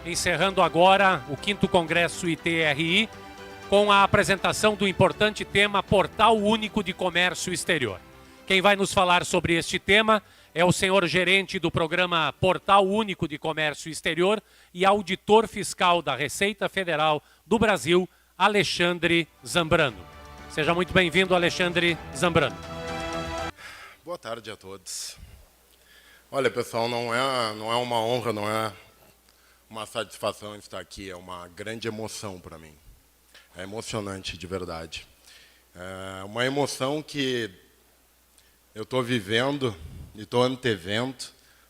encerrando agora o 5º Congresso ITRI, com a apresentação do importante tema Portal Único de Comércio Exterior. Quem vai nos falar sobre este tema é o senhor gerente do programa Portal Único de Comércio Exterior e auditor fiscal da Receita Federal do Brasil, Alexandre Zambrano. Seja muito bem-vindo, Alexandre Zambrano. Boa tarde a todos. Olha, pessoal, não é uma honra, não é uma satisfação estar aqui, é uma grande emoção para mim. É emocionante, de verdade. É uma emoção que eu estou vivendo e estou antevendo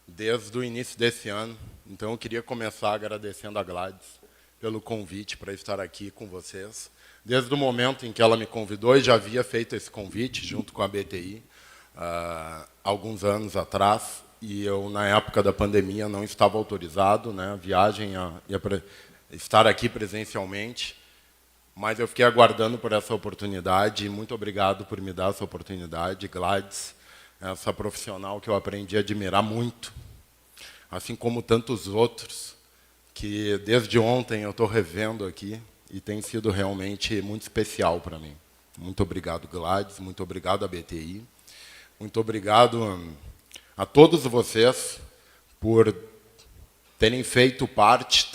desde o início desse ano. Então, eu queria começar agradecendo a Gladys pelo convite para estar aqui com vocês. Desde o momento em que ela me convidou, e já havia feito esse convite junto com a BTI, alguns anos atrás, e eu, na época da pandemia, não estava autorizado, né, a viagem, estar aqui presencialmente, mas eu fiquei aguardando por essa oportunidade, e muito obrigado por me dar essa oportunidade, Gladys, essa profissional que eu aprendi a admirar muito, assim como tantos outros, que desde ontem eu estou revendo aqui, e tem sido realmente muito especial para mim. Muito obrigado, Gladys, muito obrigado à BTI, muito obrigado a todos vocês por terem feito parte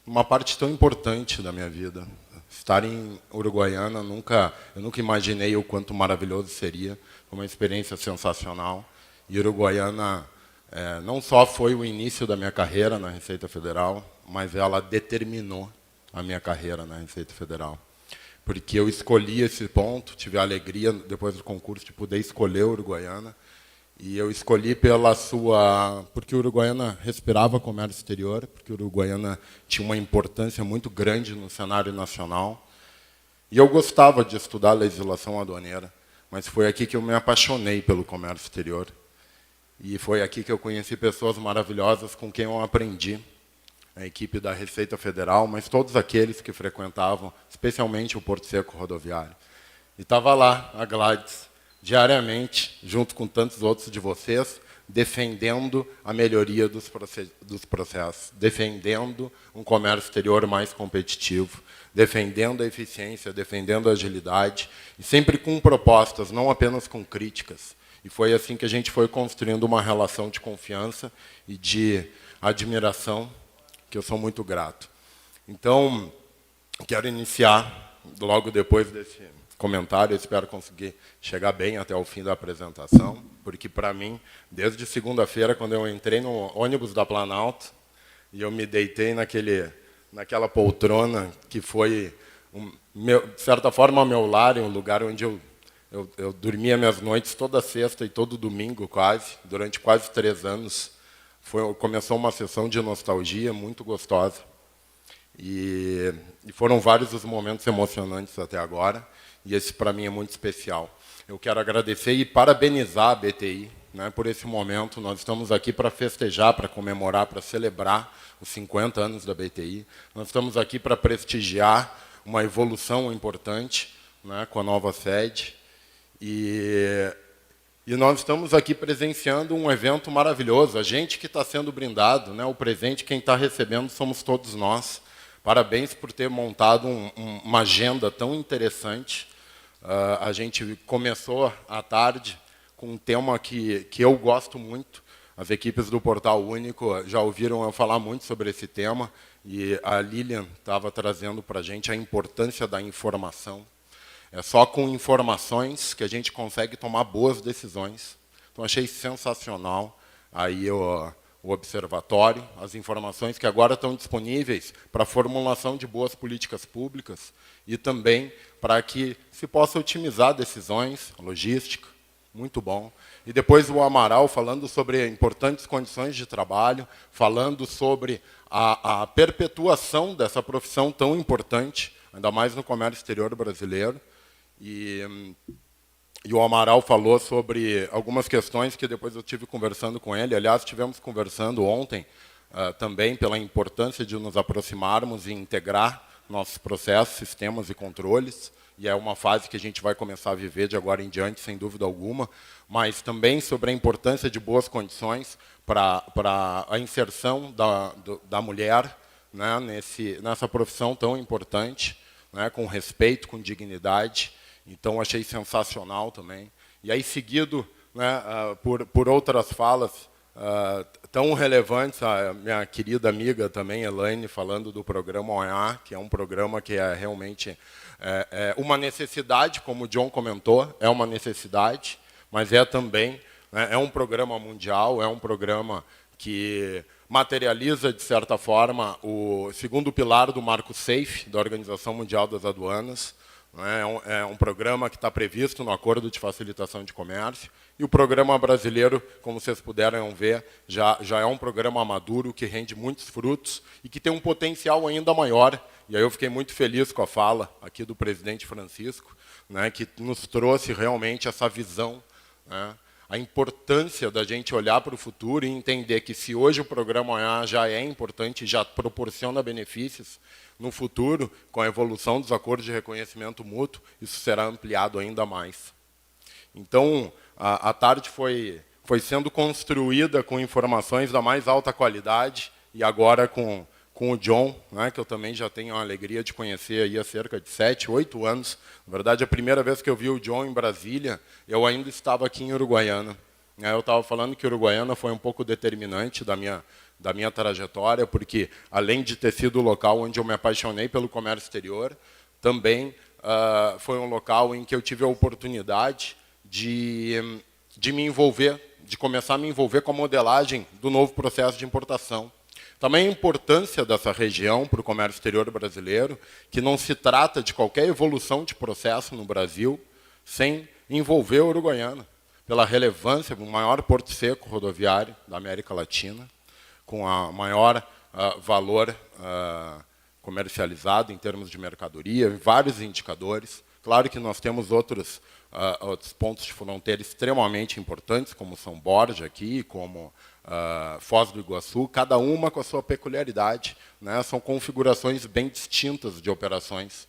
uma parte tão importante da minha vida. Estar em Uruguaiana, eu nunca imaginei o quanto maravilhoso seria. Foi uma experiência sensacional. E Uruguaiana não só foi o início da minha carreira na Receita Federal, mas ela determinou a minha carreira na Receita Federal. Porque eu escolhi esse ponto, tive a alegria, depois do concurso, de poder escolher Uruguaiana. E eu escolhi porque Uruguaiana respirava comércio exterior, porque Uruguaiana tinha uma importância muito grande no cenário nacional. E eu gostava de estudar legislação aduaneira, mas foi aqui que eu me apaixonei pelo comércio exterior. E foi aqui que eu conheci pessoas maravilhosas com quem eu aprendi. A equipe da Receita Federal, mas todos aqueles que frequentavam, especialmente o Porto Seco Rodoviário. E estava lá a Gladys, diariamente, junto com tantos outros de vocês, defendendo a melhoria dos processos, defendendo um comércio exterior mais competitivo, defendendo a eficiência, defendendo a agilidade, e sempre com propostas, não apenas com críticas. E foi assim que a gente foi construindo uma relação de confiança e de admiração, que eu sou muito grato. Então, quero iniciar, logo depois desse comentário, eu espero conseguir chegar bem até o fim da apresentação, porque, para mim, desde segunda-feira, quando eu entrei no ônibus da Planalto, e eu me deitei naquela poltrona, que foi, de certa forma, o meu lar, um lugar onde eu dormia minhas noites toda sexta e todo domingo, durante quase 3 anos, começou uma sessão de nostalgia muito gostosa. E foram vários os momentos emocionantes até agora, e esse, para mim, é muito especial. Eu quero agradecer e parabenizar a BTI, né, por esse momento. Nós estamos aqui para festejar, para comemorar, para celebrar os 50 anos da BTI. Nós estamos aqui para prestigiar uma evolução importante, né, com a nova sede. E nós estamos aqui presenciando um evento maravilhoso. A gente que está sendo brindado, né, o presente, quem está recebendo somos todos nós. Parabéns por ter montado uma agenda tão interessante. A gente começou à tarde com um tema que eu gosto muito. As equipes do Portal Único já ouviram eu falar muito sobre esse tema. E a Lilian estava trazendo para a gente a importância da informação. É só com informações que a gente consegue tomar boas decisões. Então, achei sensacional aí o observatório, as informações que agora estão disponíveis para a formulação de boas políticas públicas e também para que se possa otimizar decisões, logística, muito bom. E depois o Amaral falando sobre importantes condições de trabalho, falando sobre a perpetuação dessa profissão tão importante, ainda mais no comércio exterior brasileiro. E o Amaral falou sobre algumas questões que depois eu tive conversando com ele. Aliás, estivemos conversando ontem também pela importância de nos aproximarmos e integrar nossos processos, sistemas e controles. e é uma fase que a gente vai começar a viver de agora em diante, sem dúvida alguma, mas também sobre a importância de boas condições para a inserção da mulher, né, nessa profissão tão importante, né, com respeito, com dignidade. Então, achei sensacional também. E aí, seguido, né, por outras falas tão relevantes, a minha querida amiga também, Elaine, falando do programa OEA, que é um programa que é realmente uma necessidade, como o John comentou, é uma necessidade, mas é também, né, é um programa mundial, é um programa que materializa, de certa forma, o segundo pilar do Marco SAFE, da Organização Mundial das Aduanas. É um programa que está previsto no Acordo de Facilitação de Comércio. E o programa brasileiro, como vocês puderam ver, já é um programa maduro, que rende muitos frutos e que tem um potencial ainda maior. E aí eu fiquei muito feliz com a fala aqui do presidente Francisco, né, que nos trouxe realmente essa visão, né, a importância da gente olhar para o futuro e entender que, se hoje o programa OEA já é importante, já proporciona benefícios, no futuro, com a evolução dos acordos de reconhecimento mútuo, isso será ampliado ainda mais. Então, a tarde foi sendo construída com informações da mais alta qualidade, e agora com o John, né, que eu também já tenho a alegria de conhecer aí há cerca de 7, 8 anos. Na verdade, a primeira vez que eu vi o John em Brasília, eu ainda estava aqui em Uruguaiana. Eu estava falando que Uruguaiana foi um pouco determinante da minha trajetória, porque, além de ter sido o local onde eu me apaixonei pelo comércio exterior, também foi um local em que eu tive a oportunidade de me envolver, de começar a me envolver com a modelagem do novo processo de importação. Também a importância dessa região para o comércio exterior brasileiro, que não se trata de qualquer evolução de processo no Brasil sem envolver a Uruguaiana, pela relevância do maior porto seco rodoviário da América Latina, com a maior valor comercializado em termos de mercadoria, em vários indicadores. Claro que nós temos outros pontos de fronteira extremamente importantes, como São Borja aqui, como Foz do Iguaçu, cada uma com a sua peculiaridade, né? São configurações bem distintas de operações.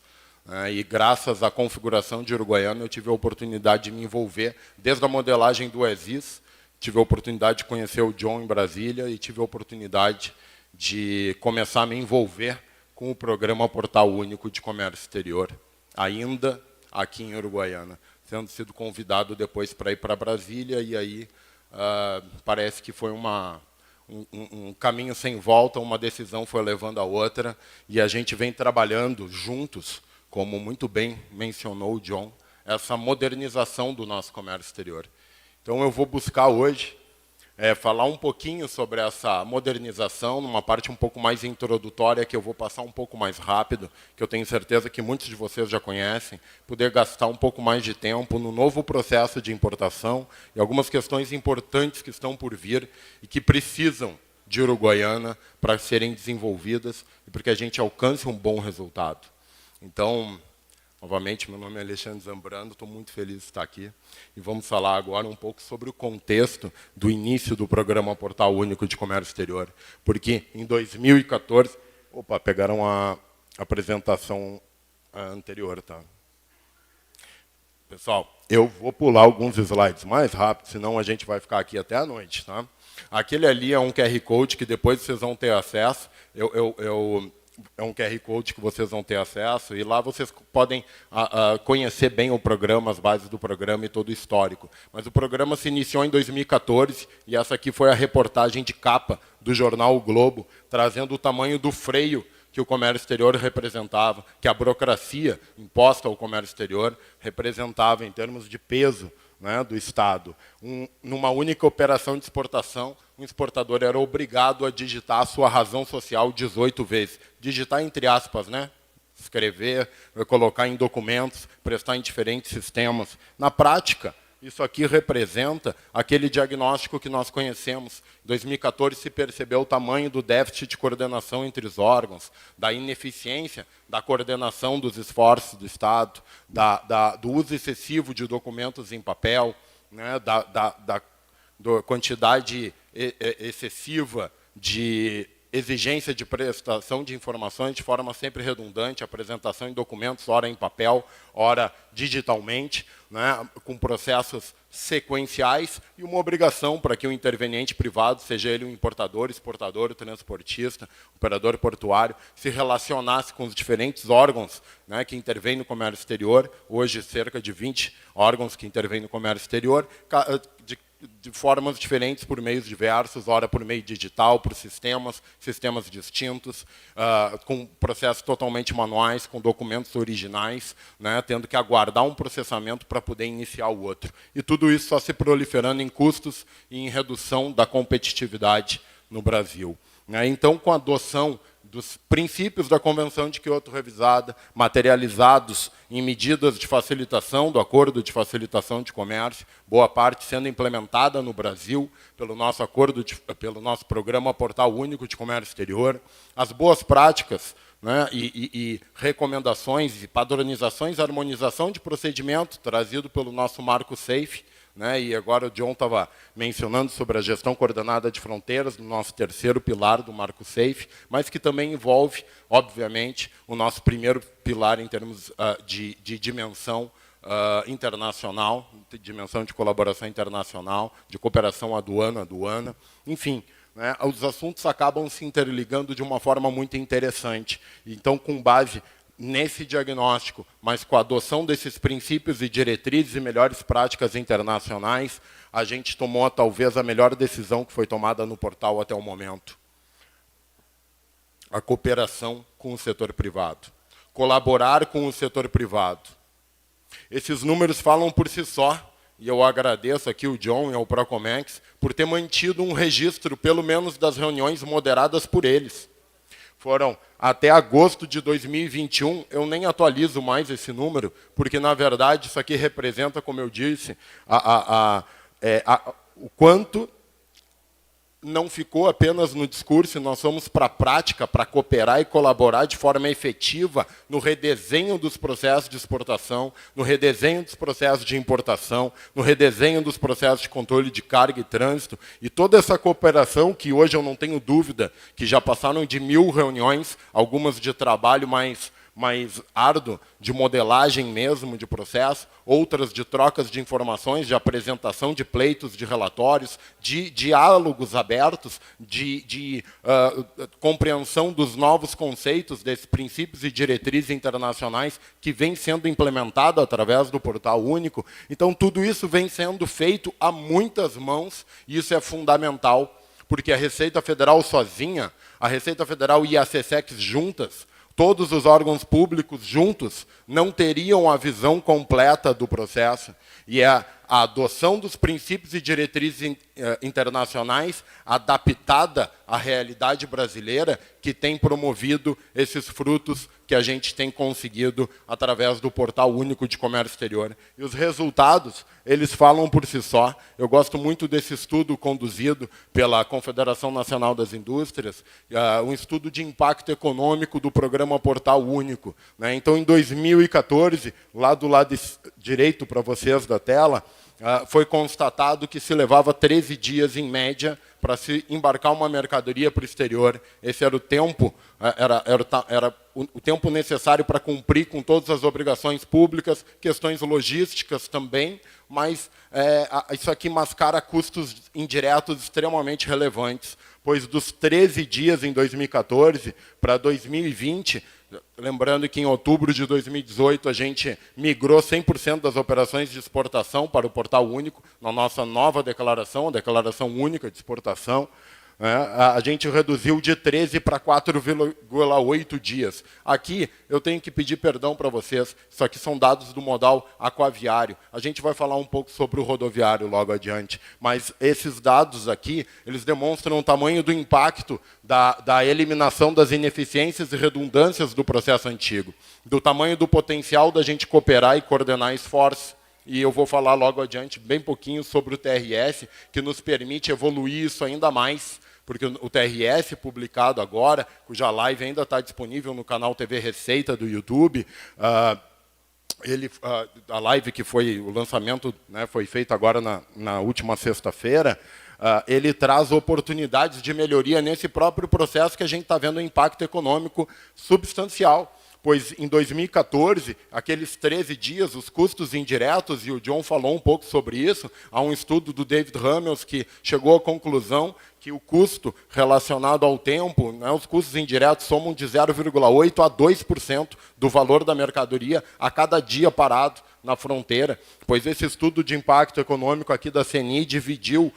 E graças à configuração de Uruguaiana, eu tive a oportunidade de me envolver, desde a modelagem do ESIS, tive a oportunidade de conhecer o John em Brasília e tive a oportunidade de começar a me envolver com o programa Portal Único de Comércio Exterior, ainda aqui em Uruguaiana, sendo sido convidado depois para ir para Brasília, e aí parece que foi um caminho sem volta, uma decisão foi levando a outra, e a gente vem trabalhando juntos, como muito bem mencionou o John, essa modernização do nosso comércio exterior. Então, eu vou buscar hoje falar um pouquinho sobre essa modernização, numa parte um pouco mais introdutória, que eu vou passar um pouco mais rápido, que eu tenho certeza que muitos de vocês já conhecem, poder gastar um pouco mais de tempo no novo processo de importação e algumas questões importantes que estão por vir e que precisam de Uruguaiana para serem desenvolvidas e para que a gente alcance um bom resultado. Então, novamente, meu nome é Alexandre Zambrano, estou muito feliz de estar aqui. E vamos falar agora um pouco sobre o contexto do início do programa Portal Único de Comércio Exterior. Porque em 2014... Opa, pegaram a apresentação anterior, tá? Pessoal, eu vou pular alguns slides mais rápido, senão a gente vai ficar aqui até a noite, tá? Aquele ali é um QR Code que depois vocês vão ter acesso. É um QR Code que vocês vão ter acesso, e lá vocês podem conhecer bem o programa, as bases do programa e todo o histórico. Mas o programa se iniciou em 2014, e essa aqui foi a reportagem de capa do jornal O Globo, trazendo o tamanho do freio que o comércio exterior representava, que a burocracia imposta ao comércio exterior representava em termos de peso, né, do Estado. Numa única operação de exportação, o exportador era obrigado a digitar a sua razão social 18 vezes. Digitar entre aspas, né? Escrever, colocar em documentos, prestar em diferentes sistemas. Na prática, isso aqui representa aquele diagnóstico que nós conhecemos. Em 2014 se percebeu o tamanho do déficit de coordenação entre os órgãos, da ineficiência da coordenação dos esforços do Estado, do uso excessivo de documentos em papel, né, da quantidade excessiva de exigência de prestação de informações de forma sempre redundante, apresentação em documentos, ora em papel, ora digitalmente, né, com processos sequenciais, e uma obrigação para que o interveniente privado, seja ele um importador, exportador, transportista, operador portuário, se relacionasse com os diferentes órgãos, né, que intervêm no comércio exterior, hoje cerca de 20 órgãos que intervêm no comércio exterior, de formas diferentes, por meios diversos, ora por meio digital, por sistemas distintos, com processos totalmente manuais, com documentos originais, né, tendo que aguardar um processamento para poder iniciar o outro. E tudo isso só se proliferando em custos e em redução da competitividade no Brasil. Então, com a adoção dos princípios da Convenção de Quioto revisada, materializados em medidas de facilitação do Acordo de Facilitação de Comércio, boa parte sendo implementada no Brasil pelo nosso pelo nosso programa Portal Único de Comércio Exterior, as boas práticas, né, e recomendações e padronizações, harmonização de procedimento trazido pelo nosso Marco Safe, né, e agora o John estava mencionando sobre a gestão coordenada de fronteiras, no nosso terceiro pilar do Marco Safe, mas que também envolve, obviamente, o nosso primeiro pilar em termos de dimensão internacional, dimensão de colaboração internacional, de cooperação aduana, enfim. Né, os assuntos acabam se interligando de uma forma muito interessante. Então, com base nesse diagnóstico, mas com a adoção desses princípios e diretrizes e melhores práticas internacionais, a gente tomou talvez a melhor decisão que foi tomada no portal até o momento. A cooperação com o setor privado. Colaborar com o setor privado. Esses números falam por si só, e eu agradeço aqui o John e ao Procomex por ter mantido um registro, pelo menos das reuniões moderadas por eles. Foram até agosto de 2021, eu nem atualizo mais esse número, porque, na verdade, isso aqui representa, como eu disse, o quanto não ficou apenas no discurso, nós fomos para a prática, para cooperar e colaborar de forma efetiva no redesenho dos processos de exportação, no redesenho dos processos de importação, no redesenho dos processos de controle de carga e trânsito, e toda essa cooperação que hoje eu não tenho dúvida que já passaram de 1000 reuniões, algumas de trabalho mais árduo, de modelagem mesmo de processo, outras de trocas de informações, de apresentação de pleitos, de relatórios, de diálogos abertos, de compreensão dos novos conceitos, desses princípios e diretrizes internacionais que vem sendo implementado através do Portal Único. Então, tudo isso vem sendo feito a muitas mãos, e isso é fundamental, porque a Receita Federal sozinha, a Receita Federal e a SESEX juntas, todos os órgãos públicos juntos não teriam a visão completa do processo. E é a adoção dos princípios e diretrizes internacionais adaptada à realidade brasileira que tem promovido esses frutos que a gente tem conseguido através do Portal Único de Comércio Exterior. E os resultados, eles falam por si só. Eu gosto muito desse estudo conduzido pela Confederação Nacional das Indústrias, um estudo de impacto econômico do programa Portal Único. Né? Então, em 2014, lá do lado direito para vocês da tela, foi constatado que se levava 13 dias, em média, para se embarcar uma mercadoria para o exterior. Esse era o tempo, era o tempo necessário para cumprir com todas as obrigações públicas, questões logísticas também, mas isso aqui mascara custos indiretos extremamente relevantes, pois dos 13 dias em 2014 para 2020, lembrando que em outubro de 2018 a gente migrou 100% das operações de exportação para o Portal Único, na nossa nova declaração, a Declaração Única de Exportação. A gente reduziu de 13 para 4,8 dias. Aqui eu tenho que pedir perdão para vocês, isso aqui são dados do modal aquaviário. A gente vai falar um pouco sobre o rodoviário logo adiante, mas esses dados aqui, eles demonstram o tamanho do impacto da eliminação das ineficiências e redundâncias do processo antigo, do tamanho do potencial da gente cooperar e coordenar esforços. E eu vou falar logo adiante bem pouquinho sobre o TRS, que nos permite evoluir isso ainda mais, porque o TRS, publicado agora, cuja live ainda está disponível no canal TV Receita do YouTube, a live que foi o lançamento, né, foi feito agora na última sexta-feira, ele traz oportunidades de melhoria nesse próprio processo que a gente está vendo um impacto econômico substancial. Pois em 2014, aqueles 13 dias, os custos indiretos, e o John falou um pouco sobre isso, há um estudo do David Hamels que chegou à conclusão que o custo relacionado ao tempo, né, os custos indiretos somam de 0,8% a 2% do valor da mercadoria a cada dia parado na fronteira, pois esse estudo de impacto econômico aqui da CNI dividiu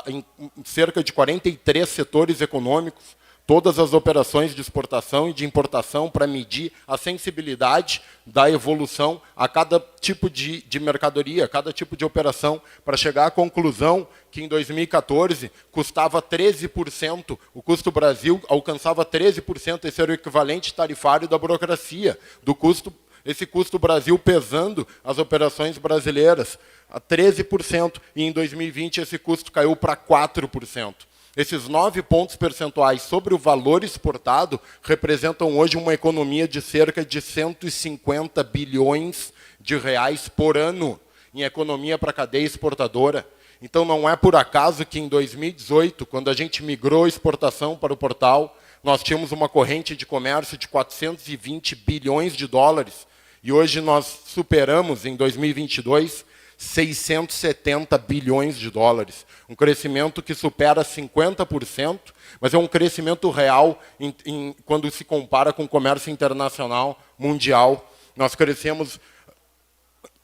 em cerca de 43 setores econômicos, todas as operações de exportação e de importação para medir a sensibilidade da evolução a cada tipo de mercadoria, a cada tipo de operação, para chegar à conclusão que em 2014 custava 13%, o custo Brasil alcançava 13%, esse era o equivalente tarifário da burocracia, do custo, esse custo Brasil pesando as operações brasileiras, a 13%, e em 2020 esse custo caiu para 4%. Esses 9 pontos percentuais sobre o valor exportado representam hoje uma economia de cerca de 150 bilhões de reais por ano em economia para a cadeia exportadora. Então, não é por acaso que em 2018, quando a gente migrou a exportação para o portal, nós tínhamos uma corrente de comércio de 420 bilhões de dólares. E hoje nós superamos, em 2022, 670 bilhões de dólares. Um crescimento que supera 50%, mas é um crescimento real quando se compara com o comércio internacional mundial. Nós crescemos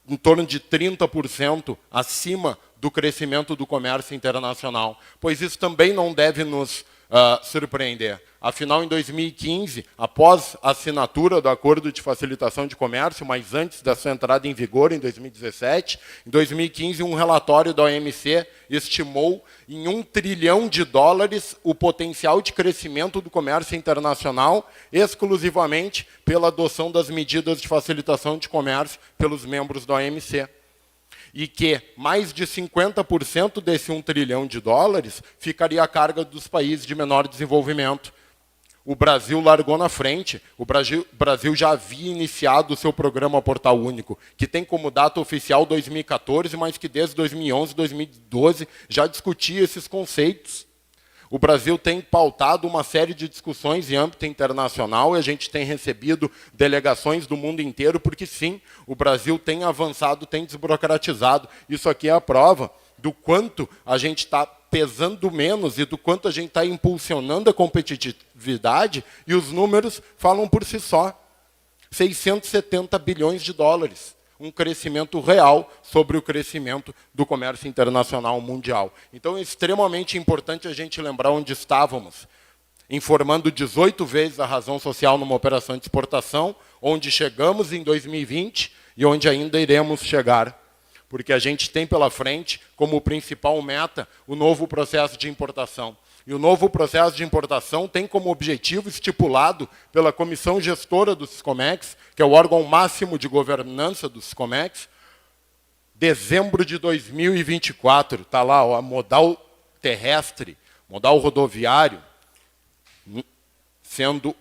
em torno de 30% acima do crescimento do comércio internacional, pois isso também não deve nos surpreender. Afinal, em 2015, após a assinatura do Acordo de Facilitação de Comércio, mas antes da sua entrada em vigor, em 2017, em 2015, um relatório da OMC estimou em $1 trilhão o potencial de crescimento do comércio internacional, exclusivamente pela adoção das medidas de facilitação de comércio pelos membros da OMC. E que mais de 50% desse $1 trilhão ficaria à carga dos países de menor desenvolvimento. O Brasil largou na frente. O Brasil já havia iniciado o seu programa Portal Único, que tem como data oficial 2014, mas que desde 2011, 2012 já discutia esses conceitos. O Brasil tem pautado uma série de discussões em âmbito internacional e a gente tem recebido delegações do mundo inteiro, porque sim, o Brasil tem avançado, tem desburocratizado. Isso aqui é a prova do quanto a gente está pesando menos e do quanto a gente está impulsionando a competitividade, e os números falam por si só. 670 bilhões de dólares. Um crescimento real sobre o crescimento do comércio internacional mundial. Então, é extremamente importante a gente lembrar onde estávamos, informando 18 vezes a razão social numa operação de exportação, onde chegamos em 2020 e onde ainda iremos chegar. Porque a gente tem pela frente, como principal meta, o novo processo de importação. E o novo processo de importação tem como objetivo estipulado pela Comissão Gestora do Siscomex, que é o órgão máximo de governança do Siscomex, dezembro de 2024. Está lá, ó, modal terrestre, modal rodoviário, sendo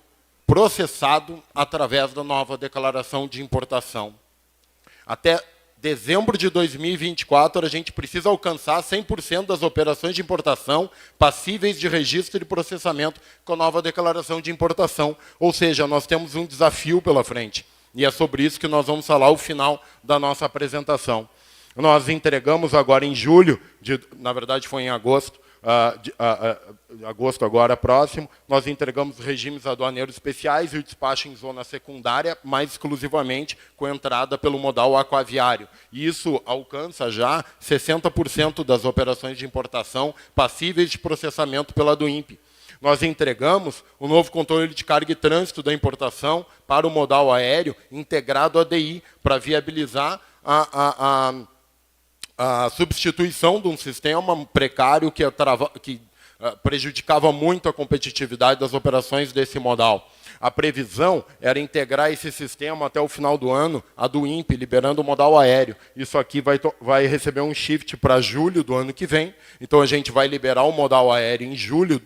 processado através da nova declaração de importação. Até dezembro de 2024, a gente precisa alcançar 100% das operações de importação passíveis de registro e processamento com a nova declaração de importação. Ou seja, nós temos um desafio pela frente. E é sobre isso que nós vamos falar ao final da nossa apresentação. Nós entregamos agora em julho, na verdade foi em agosto, agosto agora próximo, nós entregamos regimes aduaneiros especiais e o despacho em zona secundária, mais exclusivamente com entrada pelo modal aquaviário. E isso alcança já 60% das operações de importação passíveis de processamento pela DUIMP. Nós entregamos o novo controle de carga e trânsito da importação para o modal aéreo integrado à DI, para viabilizar a substituição de um sistema precário que prejudicava muito a competitividade das operações desse modal. A previsão era integrar esse sistema até o final do ano, a DUIMP, liberando o modal aéreo. Isso aqui vai receber um shift para julho do ano que vem. Então, a gente vai liberar o modal aéreo em julho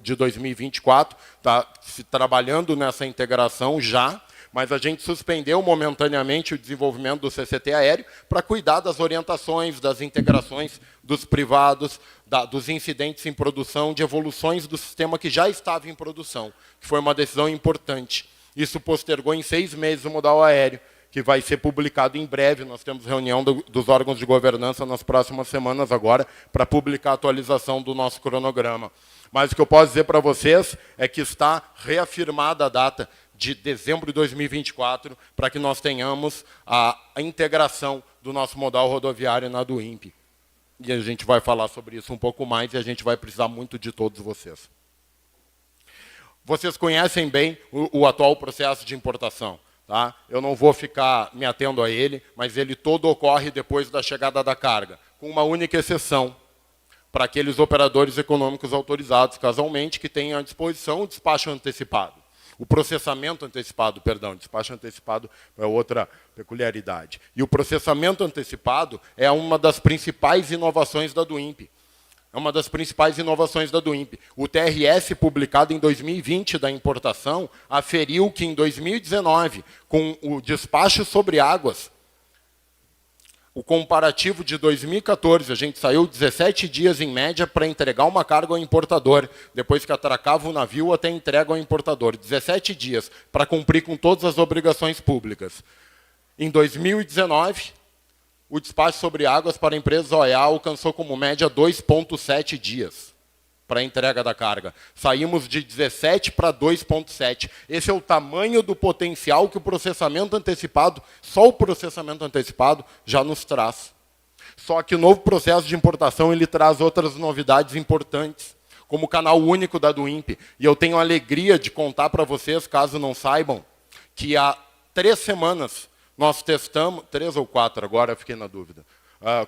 de 2024. Está se trabalhando nessa integração já, mas a gente suspendeu momentaneamente o desenvolvimento do CCT aéreo para cuidar das orientações, das integrações dos privados, dos incidentes em produção, de evoluções do sistema que já estava em produção, que foi uma decisão importante. Isso postergou em 6 meses o modal aéreo, que vai ser publicado em breve. Nós temos reunião dos órgãos de governança nas próximas semanas agora para publicar a atualização do nosso cronograma. Mas o que eu posso dizer para vocês é que está reafirmada a data de dezembro de 2024 para que nós tenhamos a integração do nosso modal rodoviário na do INPE. E a gente vai falar sobre isso um pouco mais e a gente vai precisar muito de todos vocês. Vocês conhecem bem o atual processo de importação. Tá? Eu não vou ficar me atendo a ele, mas ele todo ocorre depois da chegada da carga, com uma única exceção, para aqueles operadores econômicos autorizados, casualmente, que tenham à disposição o despacho antecipado. O processamento antecipado, perdão, despacho antecipado é outra peculiaridade. E o processamento antecipado é uma das principais inovações da do INPE. É uma das principais inovações da do INPE. O TRS, publicado em 2020 da importação, aferiu que em 2019, com o despacho sobre águas, o comparativo de 2014, a gente saiu 17 dias em média para entregar uma carga ao importador, depois que atracava o navio até entrega ao importador. 17 dias para cumprir com todas as obrigações públicas. Em 2019, o despacho sobre águas para empresas OEA alcançou como média 2,7 dias para a entrega da carga. Saímos de 17 para 2,7. Esse é o tamanho do potencial que o processamento antecipado, só o processamento antecipado, já nos traz. Só que o novo processo de importação ele traz outras novidades importantes, como o canal único da do INPE. E eu tenho a alegria de contar para vocês, caso não saibam, que há 3 semanas nós testamos, 3 ou 4 agora, eu fiquei na dúvida,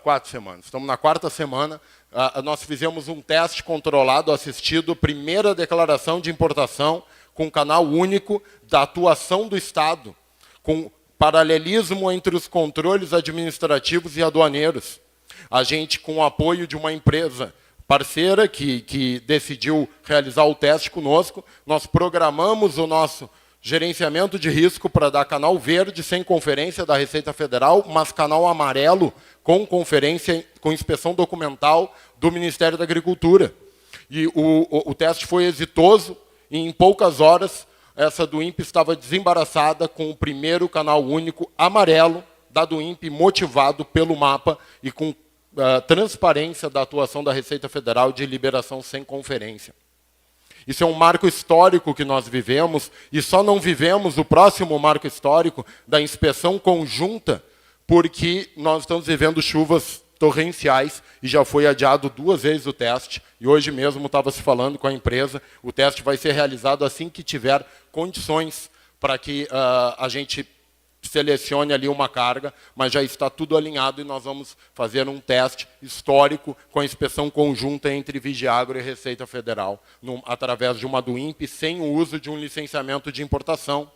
4 semanas. Estamos na 4ª semana, nós fizemos um teste controlado, assistido, primeira declaração de importação, com canal único da atuação do Estado, com paralelismo entre os controles administrativos e aduaneiros. A gente, com o apoio de uma empresa parceira que decidiu realizar o teste conosco, nós programamos o nosso gerenciamento de risco para dar canal verde sem conferência da Receita Federal, mas canal amarelo com conferência, com inspeção documental do Ministério da Agricultura. E o teste foi exitoso e em poucas horas essa do INPE estava desembaraçada com o primeiro canal único amarelo da do INPE motivado pelo mapa e com transparência da atuação da Receita Federal de liberação sem conferência. Isso é um marco histórico que nós vivemos, e só não vivemos o próximo marco histórico da inspeção conjunta, porque nós estamos vivendo chuvas torrenciais, e já foi adiado 2 vezes o teste, e hoje mesmo estava se falando com a empresa, o teste vai ser realizado assim que tiver condições para que a gente selecione ali uma carga, mas já está tudo alinhado e nós vamos fazer um teste histórico com a inspeção conjunta entre Vigiagro e Receita Federal, através de uma do INPE, sem o uso de um licenciamento de importação.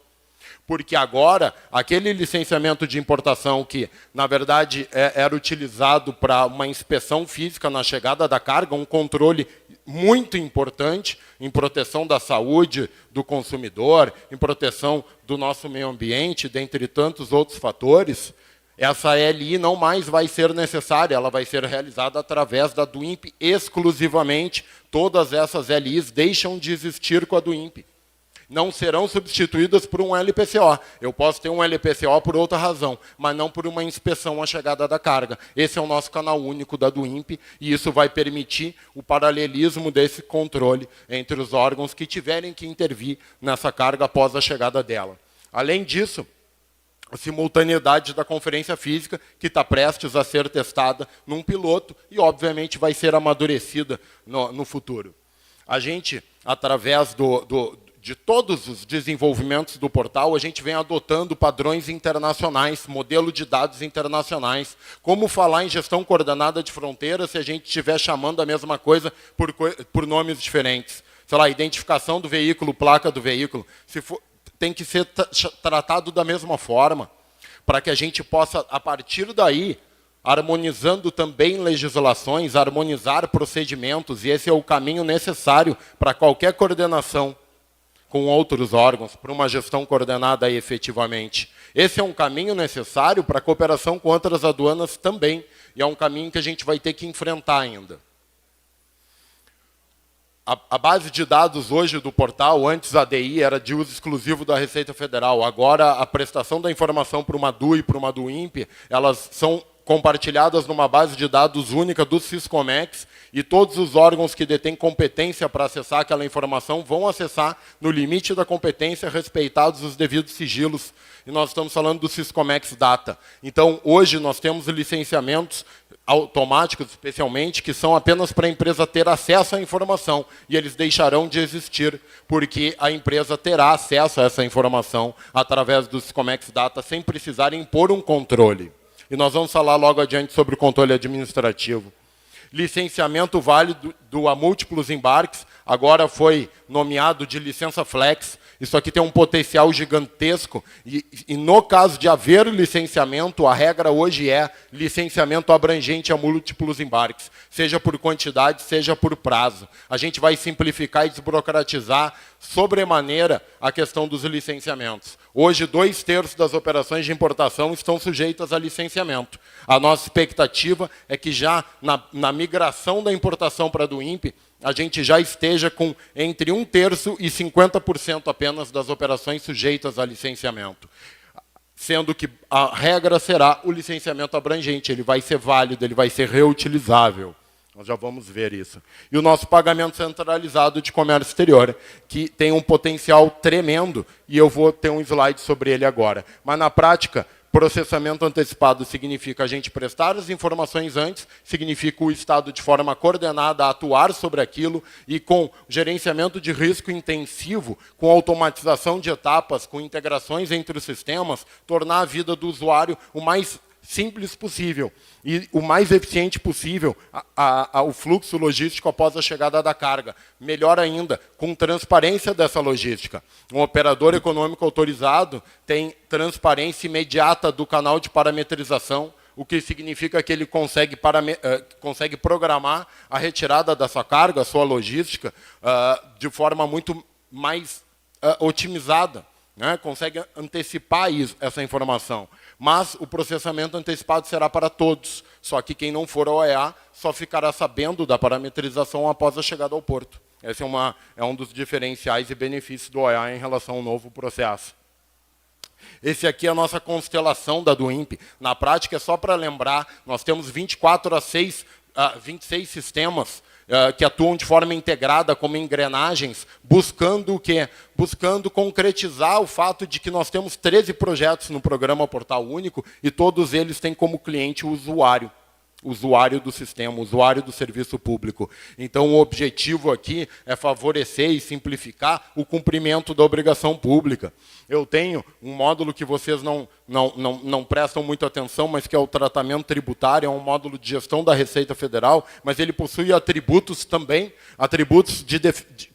Porque agora, aquele licenciamento de importação que, na verdade, era utilizado para uma inspeção física na chegada da carga, um controle muito importante em proteção da saúde do consumidor, em proteção do nosso meio ambiente, dentre tantos outros fatores, essa LI não mais vai ser necessária, ela vai ser realizada através da do INPE exclusivamente. Todas essas LIs deixam de existir com a do INPE. Não serão substituídas por um LPCO. Eu posso ter um LPCO por outra razão, mas não por uma inspeção à chegada da carga. Esse é o nosso canal único da do INPE, e isso vai permitir o paralelismo desse controle entre os órgãos que tiverem que intervir nessa carga após a chegada dela. Além disso, a simultaneidade da conferência física, que está prestes a ser testada num piloto e, obviamente, vai ser amadurecida no futuro. A gente, através de todos os desenvolvimentos do portal, a gente vem adotando padrões internacionais, modelo de dados internacionais. Como falar em gestão coordenada de fronteiras se a gente estiver chamando a mesma coisa por nomes diferentes? Sei lá, identificação do veículo, placa do veículo. Tem que ser tratado da mesma forma, para que a gente possa, a partir daí, harmonizando também legislações, harmonizar procedimentos, e esse é o caminho necessário para qualquer coordenação com outros órgãos, para uma gestão coordenada efetivamente. Esse é um caminho necessário para a cooperação com outras aduanas também, e é um caminho que a gente vai ter que enfrentar ainda. A base de dados hoje do portal, antes a ADI, era de uso exclusivo da Receita Federal. Agora, a prestação da informação para uma DU e para uma DUIMP, elas são compartilhadas numa base de dados única do Siscomex, e todos os órgãos que detêm competência para acessar aquela informação vão acessar no limite da competência, respeitados os devidos sigilos. E nós estamos falando do Siscomex Data. Então, hoje, nós temos licenciamentos automáticos, especialmente, que são apenas para a empresa ter acesso à informação, e eles deixarão de existir, porque a empresa terá acesso a essa informação através do Siscomex Data, sem precisar impor um controle. E nós vamos falar logo adiante sobre o controle administrativo. Licenciamento válido a múltiplos embarques, agora foi nomeado de licença flex. Isso aqui tem um potencial gigantesco, e no caso de haver licenciamento, a regra hoje é licenciamento abrangente a múltiplos embarques, seja por quantidade, seja por prazo. A gente vai simplificar e desburocratizar sobremaneira a questão dos licenciamentos. Hoje, 2/3 das operações de importação estão sujeitas a licenciamento. A nossa expectativa é que já na migração da importação para a DUIMP, a gente já esteja com entre 1/3 e 50% apenas das operações sujeitas a licenciamento. Sendo que a regra será o licenciamento abrangente, ele vai ser válido, ele vai ser reutilizável. Nós já vamos ver isso. E o nosso pagamento centralizado de comércio exterior, que tem um potencial tremendo, e eu vou ter um slide sobre ele agora. Mas, na prática, processamento antecipado significa a gente prestar as informações antes, significa o Estado, de forma coordenada, atuar sobre aquilo, e com gerenciamento de risco intensivo, com automatização de etapas, com integrações entre os sistemas, tornar a vida do usuário o mais simples possível e o mais eficiente possível o fluxo logístico após a chegada da carga. Melhor ainda, com transparência dessa logística. Um operador econômico autorizado tem transparência imediata do canal de parametrização, o que significa que ele consegue programar a retirada dessa carga, a sua logística, de forma muito mais otimizada. Né? Consegue antecipar essa informação. Mas o processamento antecipado será para todos. Só que quem não for ao OEA só ficará sabendo da parametrização após a chegada ao porto. Esse é um dos diferenciais e benefícios do OEA em relação ao novo processo. Esse aqui é a nossa constelação da DUIMP. Na prática, é só para lembrar, nós temos 26 sistemas que atuam de forma integrada como engrenagens, buscando o quê? Buscando concretizar o fato de que nós temos 13 projetos no programa Portal Único, e todos eles têm como cliente o usuário do sistema, o usuário do serviço público. Então, o objetivo aqui é favorecer e simplificar o cumprimento da obrigação pública. Eu tenho um módulo que vocês não prestam muita atenção, mas que é o tratamento tributário, é um módulo de gestão da Receita Federal, mas ele possui atributos também, atributos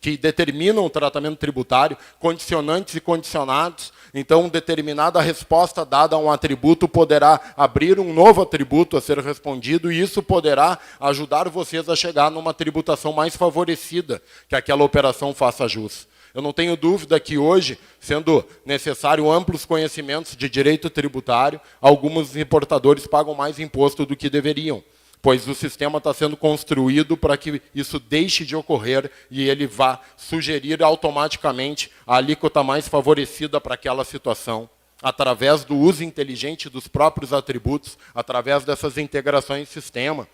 que determinam o tratamento tributário, condicionantes e condicionados. Então, determinada resposta dada a um atributo poderá abrir um novo atributo a ser respondido, e isso poderá ajudar vocês a chegar numa tributação mais favorecida, que aquela operação faça jus. Eu não tenho dúvida que hoje, sendo necessário amplos conhecimentos de direito tributário, alguns importadores pagam mais imposto do que deveriam, pois o sistema está sendo construído para que isso deixe de ocorrer e ele vá sugerir automaticamente a alíquota mais favorecida para aquela situação, através do uso inteligente dos próprios atributos, através dessas integrações de sistema.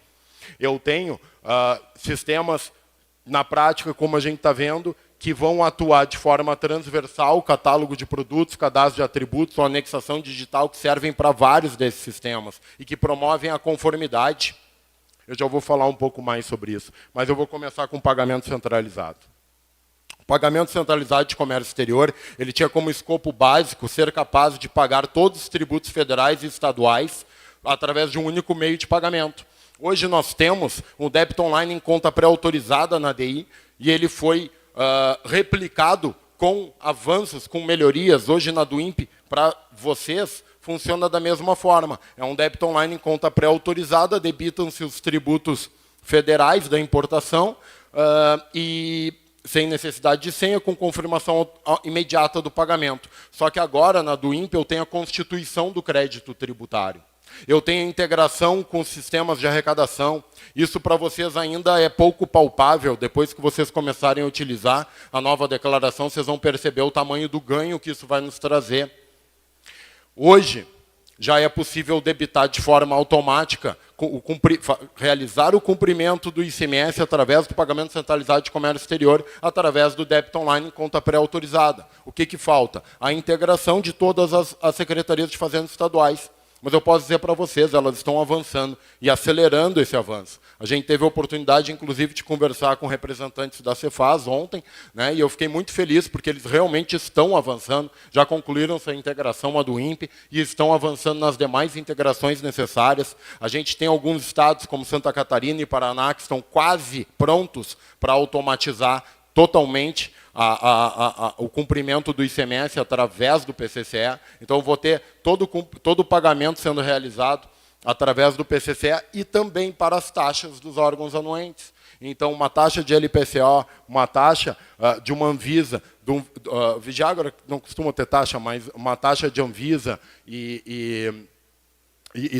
Eu tenho sistemas, na prática, como a gente está vendo, que vão atuar de forma transversal, catálogo de produtos, cadastro de atributos ou anexação digital, que servem para vários desses sistemas e que promovem a conformidade. Eu já vou falar um pouco mais sobre isso, mas eu vou começar com o pagamento centralizado. O pagamento centralizado de comércio exterior, ele tinha como escopo básico ser capaz de pagar todos os tributos federais e estaduais através de um único meio de pagamento. Hoje nós temos um débito online em conta pré-autorizada na ADI, e ele foi replicado com avanços, com melhorias. Hoje na DUIMP, para vocês, funciona da mesma forma. É um débito online em conta pré-autorizada, debitam-se os tributos federais da importação, e sem necessidade de senha, com confirmação imediata do pagamento. Só que agora, na do INPE, eu tenho a constituição do crédito tributário. Eu tenho a integração com sistemas de arrecadação. Isso para vocês ainda é pouco palpável. Depois que vocês começarem a utilizar a nova declaração, vocês vão perceber o tamanho do ganho que isso vai nos trazer. Hoje, já é possível debitar de forma automática, realizar o cumprimento do ICMS através do pagamento centralizado de comércio exterior, através do débito online em conta pré-autorizada. O que falta? A integração de todas as secretarias de fazendas estaduais. Mas eu posso dizer para vocês, elas estão avançando e acelerando esse avanço. A gente teve a oportunidade, inclusive, de conversar com representantes da Cefaz ontem, né, e eu fiquei muito feliz, porque eles realmente estão avançando, já concluíram sua integração a do INPE e estão avançando nas demais integrações necessárias. A gente tem alguns estados, como Santa Catarina e Paraná, que estão quase prontos para automatizar totalmente o cumprimento do ICMS através do PCCE. Então, eu vou ter todo o pagamento sendo realizado através do PCCE e também para as taxas dos órgãos anuentes. Então, uma taxa de LPCO, uma taxa de uma Anvisa, Vigiagora não costuma ter taxa, mas uma taxa de Anvisa e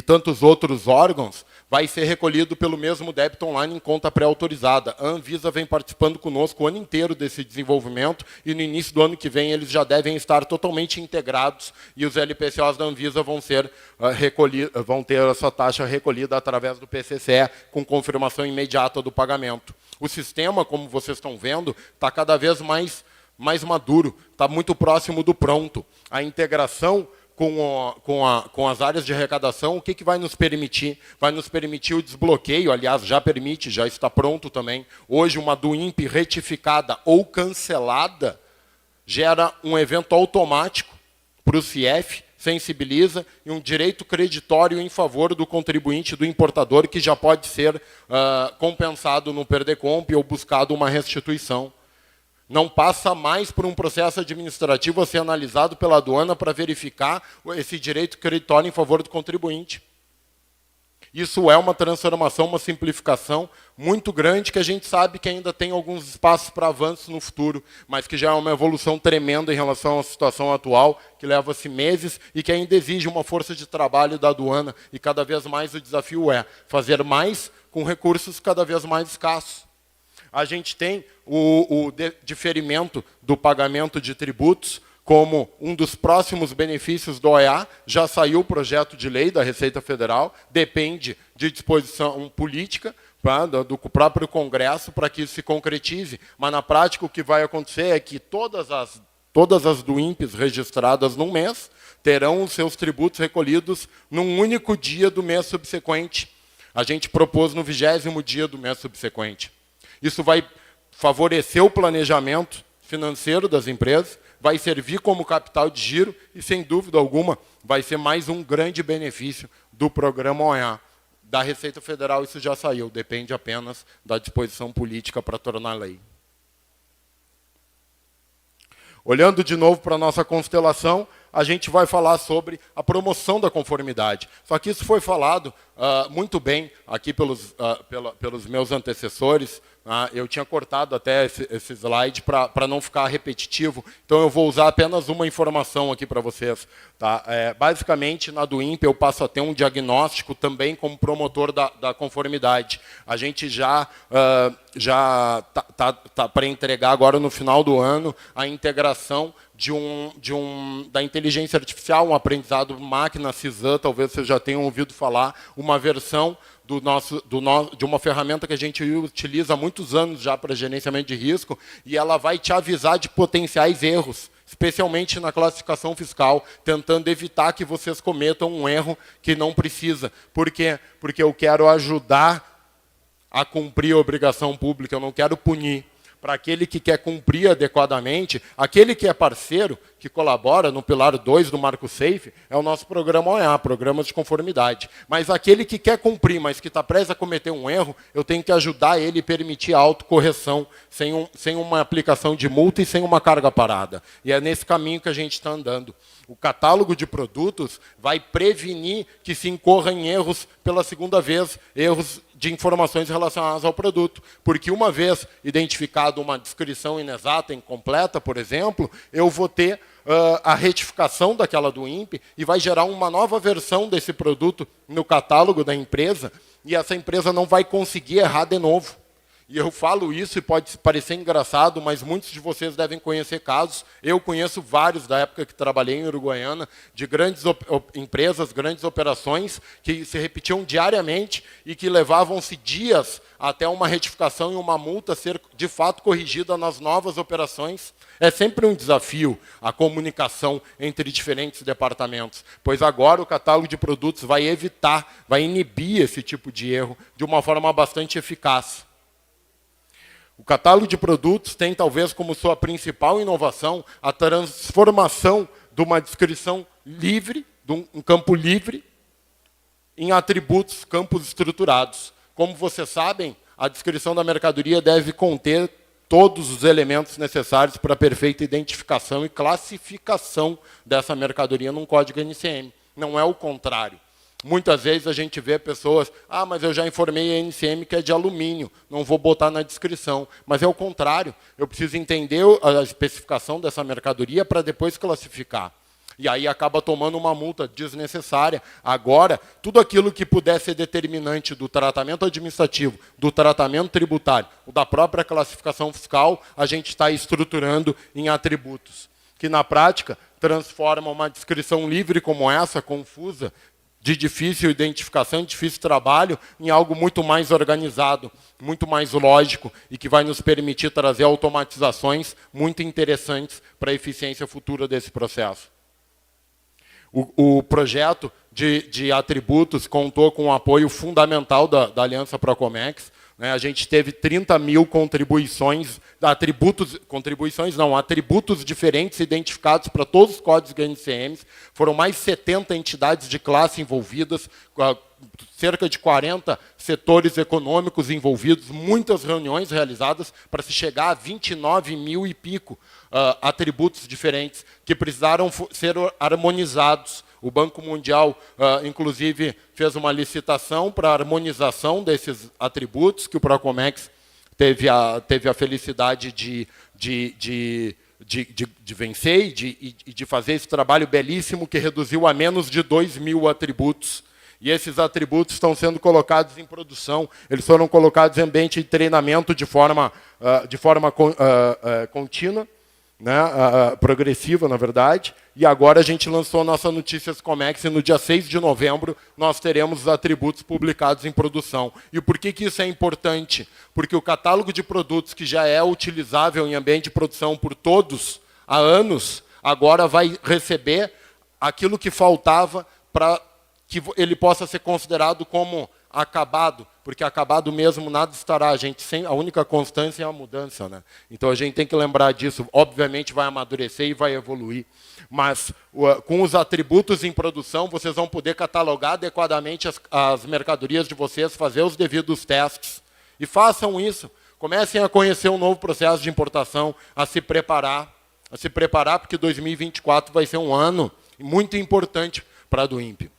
tantos outros órgãos, vai ser recolhido pelo mesmo débito online em conta pré-autorizada. A Anvisa vem participando conosco o ano inteiro desse desenvolvimento e no início do ano que vem eles já devem estar totalmente integrados e os LPCOs da Anvisa vão ter essa taxa recolhida através do PCCE com confirmação imediata do pagamento. O sistema, como vocês estão vendo, está cada vez mais maduro, está muito próximo do pronto. A integração com as áreas de arrecadação, o que vai nos permitir? Vai nos permitir o desbloqueio, aliás, já permite, já está pronto também. Hoje, uma do INPE retificada ou cancelada gera um evento automático para o CIEF, sensibiliza, e um direito creditório em favor do contribuinte, do importador, que já pode ser compensado no PERDECOMP ou buscado uma restituição. Não passa mais por um processo administrativo a ser analisado pela aduana para verificar esse direito creditório em favor do contribuinte. Isso é uma transformação, uma simplificação muito grande, que a gente sabe que ainda tem alguns espaços para avanço no futuro, mas que já é uma evolução tremenda em relação à situação atual, que leva-se meses e que ainda exige uma força de trabalho da aduana, e cada vez mais o desafio é fazer mais com recursos cada vez mais escassos. A gente tem o diferimento do pagamento de tributos como um dos próximos benefícios do OEA. Já saiu o projeto de lei da Receita Federal, depende de disposição política do próprio Congresso para que isso se concretize. Mas, na prática, o que vai acontecer é que todas as do INPEs registradas num mês terão os seus tributos recolhidos num único dia do mês subsequente. A gente propôs no 20º dia do mês subsequente. Isso vai favorecer o planejamento financeiro das empresas, vai servir como capital de giro e, sem dúvida alguma, vai ser mais um grande benefício do programa OEA. Da Receita Federal isso já saiu, depende apenas da disposição política para tornar lei. Olhando de novo para a nossa constelação, a gente vai falar sobre a promoção da conformidade. Só que isso foi falado muito bem aqui pelos meus antecessores. Eu tinha cortado até esse slide para não ficar repetitivo, então eu vou usar apenas uma informação aqui para vocês. Tá? Basicamente, na do INPE, eu passo a ter um diagnóstico também como promotor da conformidade. A gente já tá para entregar agora no final do ano a integração da inteligência artificial, um aprendizado máquina, CISAM, talvez vocês já tenham ouvido falar, uma versão de uma ferramenta que a gente utiliza há muitos anos já para gerenciamento de risco, e ela vai te avisar de potenciais erros, especialmente na classificação fiscal, tentando evitar que vocês cometam um erro que não precisa. Por quê? Porque eu quero ajudar a cumprir a obrigação pública, eu não quero punir. Para aquele que quer cumprir adequadamente, aquele que é parceiro, que colabora no pilar 2 do Marco Safe é o nosso programa OEA, Programas de Conformidade. Mas aquele que quer cumprir, mas que está prestes a cometer um erro, eu tenho que ajudar ele e permitir a autocorreção sem uma aplicação de multa e sem uma carga parada. E é nesse caminho que a gente está andando. O catálogo de produtos vai prevenir que se incorra em erros pela segunda vez, erros de informações relacionadas ao produto. Porque uma vez identificado uma descrição inexata, incompleta, por exemplo, eu vou ter a retificação daquela do INPE e vai gerar uma nova versão desse produto no catálogo da empresa e essa empresa não vai conseguir errar de novo. E eu falo isso e pode parecer engraçado, mas muitos de vocês devem conhecer casos. Eu conheço vários da época que trabalhei em Uruguaiana, de grandes empresas, grandes operações, que se repetiam diariamente e que levavam-se dias até uma retificação e uma multa ser, de fato, corrigida nas novas operações. É sempre um desafio a comunicação entre diferentes departamentos, pois agora o catálogo de produtos vai evitar, vai inibir esse tipo de erro de uma forma bastante eficaz. O catálogo de produtos tem, talvez, como sua principal inovação, a transformação de uma descrição livre, de um campo livre, em atributos, campos estruturados. Como vocês sabem, a descrição da mercadoria deve conter todos os elementos necessários para a perfeita identificação e classificação dessa mercadoria num código NCM. Não é o contrário. Muitas vezes a gente vê pessoas, mas eu já informei a NCM que é de alumínio, não vou botar na descrição. Mas é o contrário, eu preciso entender a especificação dessa mercadoria para depois classificar. E aí acaba tomando uma multa desnecessária. Agora, tudo aquilo que puder ser determinante do tratamento administrativo, do tratamento tributário, ou da própria classificação fiscal, a gente está estruturando em atributos, que na prática transforma uma descrição livre como essa, confusa, de difícil identificação, de difícil trabalho, em algo muito mais organizado, muito mais lógico e que vai nos permitir trazer automatizações muito interessantes para a eficiência futura desse processo. O projeto de atributos contou com o apoio fundamental da Aliança Procomex. A gente teve 30 mil contribuições, atributos diferentes identificados para todos os códigos NCMs. Foram mais 70 entidades de classe envolvidas, cerca de 40 setores econômicos envolvidos, muitas reuniões realizadas para se chegar a 29 mil e pico atributos diferentes que precisaram ser harmonizados. O Banco Mundial, inclusive, fez uma licitação para a harmonização desses atributos, que o Procomex teve a felicidade de vencer e de fazer esse trabalho belíssimo que reduziu a menos de 2 mil atributos. E esses atributos estão sendo colocados em produção. Eles foram colocados em ambiente de treinamento de forma contínua, progressiva, na verdade, e agora a gente lançou a nossa Notícias Comex e no dia 6 de novembro nós teremos os atributos publicados em produção. E por que isso é importante? Porque o catálogo de produtos que já é utilizável em ambiente de produção por todos há anos, agora vai receber aquilo que faltava para que ele possa ser considerado como acabado, porque acabado mesmo nada estará, a única constância é a mudança, Então a gente tem que lembrar disso, obviamente vai amadurecer e vai evoluir, mas com os atributos em produção, vocês vão poder catalogar adequadamente as mercadorias de vocês, fazer os devidos testes, e façam isso, comecem a conhecer um novo processo de importação, a se preparar porque 2024 vai ser um ano muito importante para a do INPE.